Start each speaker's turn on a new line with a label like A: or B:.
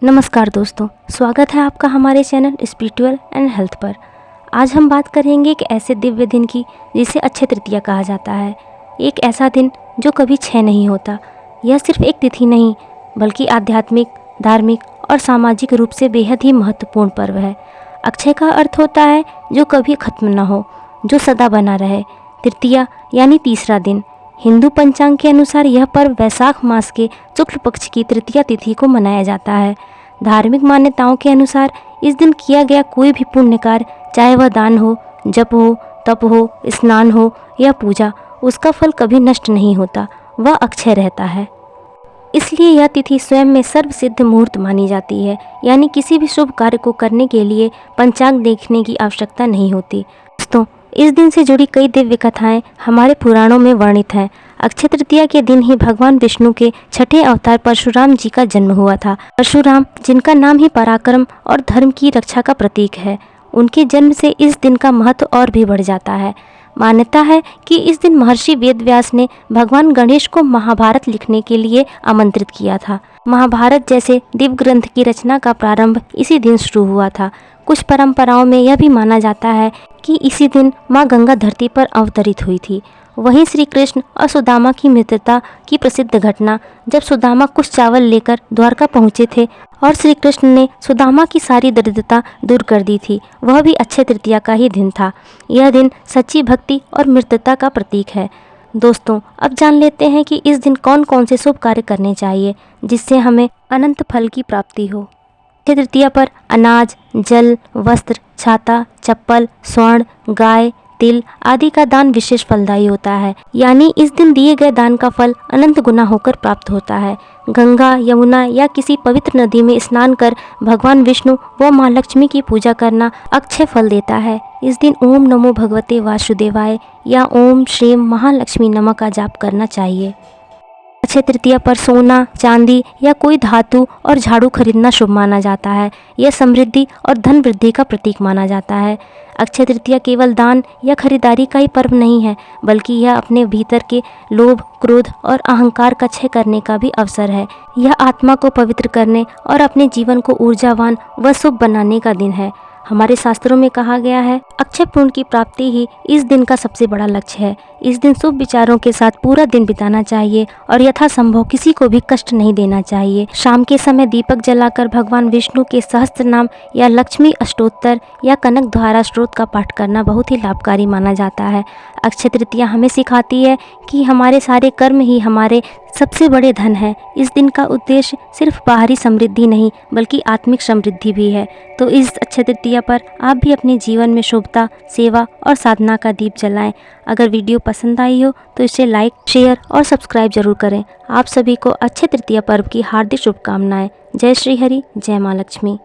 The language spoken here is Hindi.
A: नमस्कार दोस्तों, स्वागत है आपका हमारे चैनल स्पिरिचुअल एंड हेल्थ पर। आज हम बात करेंगे एक ऐसे दिव्य दिन की जिसे अक्षय तृतीया कहा जाता है। एक ऐसा दिन जो कभी क्षय नहीं होता। यह सिर्फ एक तिथि नहीं बल्कि आध्यात्मिक, धार्मिक और सामाजिक रूप से बेहद ही महत्वपूर्ण पर्व है। अक्षय का अर्थ होता है जो कभी खत्म न हो, जो सदा बना रहे। तृतीया यानी तीसरा दिन। हिंदू पंचांग के अनुसार यह पर्व वैशाख मास के शुक्ल पक्ष की तृतीया तिथि को मनाया जाता है। धार्मिक मान्यताओं के अनुसार इस दिन किया गया कोई भी पुण्य कार्य, चाहे वह दान हो, जप हो, तप हो, स्नान हो या पूजा, उसका फल कभी नष्ट नहीं होता, वह अक्षय रहता है। इसलिए यह तिथि स्वयं में सर्वसिद्ध मुहूर्त मानी जाती है। यानी किसी भी शुभ कार्य को करने के लिए पंचांग देखने की आवश्यकता नहीं होती। दोस्तों, इस दिन से जुड़ी कई दिव्य कथाएं हमारे पुराणों में वर्णित हैं। अक्षय तृतीया के दिन ही भगवान विष्णु के छठे अवतार परशुराम जी का जन्म हुआ था। परशुराम, जिनका नाम ही पराक्रम और धर्म की रक्षा का प्रतीक है, उनके जन्म से इस दिन का महत्व और भी बढ़ जाता है। मान्यता है कि इस दिन महर्षि वेदव्यास ने भगवान गणेश को महाभारत लिखने के लिए आमंत्रित किया था। महाभारत जैसे दिव्य ग्रंथ की रचना का प्रारंभ इसी दिन शुरू हुआ था। कुछ परंपराओं में यह भी माना जाता है कि इसी दिन माँ गंगा धरती पर अवतरित हुई थी। वहीं श्री कृष्ण और सुदामा की मित्रता की प्रसिद्ध घटना, जब सुदामा कुछ चावल लेकर द्वारका पहुँचे थे और श्री कृष्ण ने सुदामा की सारी दरिद्रता दूर कर दी थी, वह भी अक्षय तृतीया का ही दिन था। यह दिन सच्ची भक्ति और मित्रता का प्रतीक है। दोस्तों, अब जान लेते हैं कि इस दिन कौन कौन से शुभ कार्य करने चाहिए जिससे हमें अनंत फल की प्राप्ति हो। अक्षय तृतीया पर अनाज, जल, वस्त्र, छाता, चप्पल, स्वर्ण, गाय, तिल आदि का दान विशेष फलदायी होता है। यानी इस दिन दिए गए दान का फल अनंत गुना होकर प्राप्त होता है। गंगा, यमुना या किसी पवित्र नदी में स्नान कर भगवान विष्णु व माँ लक्ष्मी की पूजा करना अक्षय फल देता है। इस दिन ओम नमो भगवते वासुदेवाय या ओम श्रीम महालक्ष्मी नमः का जाप करना चाहिए। अक्षय तृतीया पर सोना, चांदी या कोई धातु और झाड़ू खरीदना शुभ माना जाता है। यह समृद्धि और धन वृद्धि का प्रतीक माना जाता है। अक्षय तृतीया केवल दान या खरीदारी का ही पर्व नहीं है, बल्कि यह अपने भीतर के लोभ, क्रोध और अहंकार का क्षय करने का भी अवसर है। यह आत्मा को पवित्र करने और अपने जीवन को ऊर्जावान व शुभ बनाने का दिन है। हमारे शास्त्रों में कहा गया है, अक्षय पुण्य की प्राप्ति ही इस दिन का सबसे बड़ा लक्ष्य है। इस दिन शुभ विचारों के साथ पूरा दिन बिताना चाहिए और यथासंभव किसी को भी कष्ट नहीं देना चाहिए। शाम के समय दीपक जलाकर भगवान विष्णु के सहस्त्र नाम या लक्ष्मी अष्टोत्तर या कनक धारा स्त्रोत का पाठ करना बहुत ही लाभकारी माना जाता है। अक्षय तृतीया हमें सिखाती है कि हमारे सारे कर्म ही हमारे सबसे बड़े धन है। इस दिन का उद्देश्य सिर्फ बाहरी समृद्धि नहीं बल्कि आत्मिक समृद्धि भी है। तो इस अक्षय तृतीया पर आप भी अपने जीवन में शुभता, सेवा और साधना का दीप जलाएं। अगर वीडियो पसंद आई हो तो इसे लाइक, शेयर और सब्सक्राइब जरूर करें। आप सभी को अक्षय तृतीया पर्व की हार्दिक शुभकामनाएं। जय श्री हरि, जय माँ लक्ष्मी।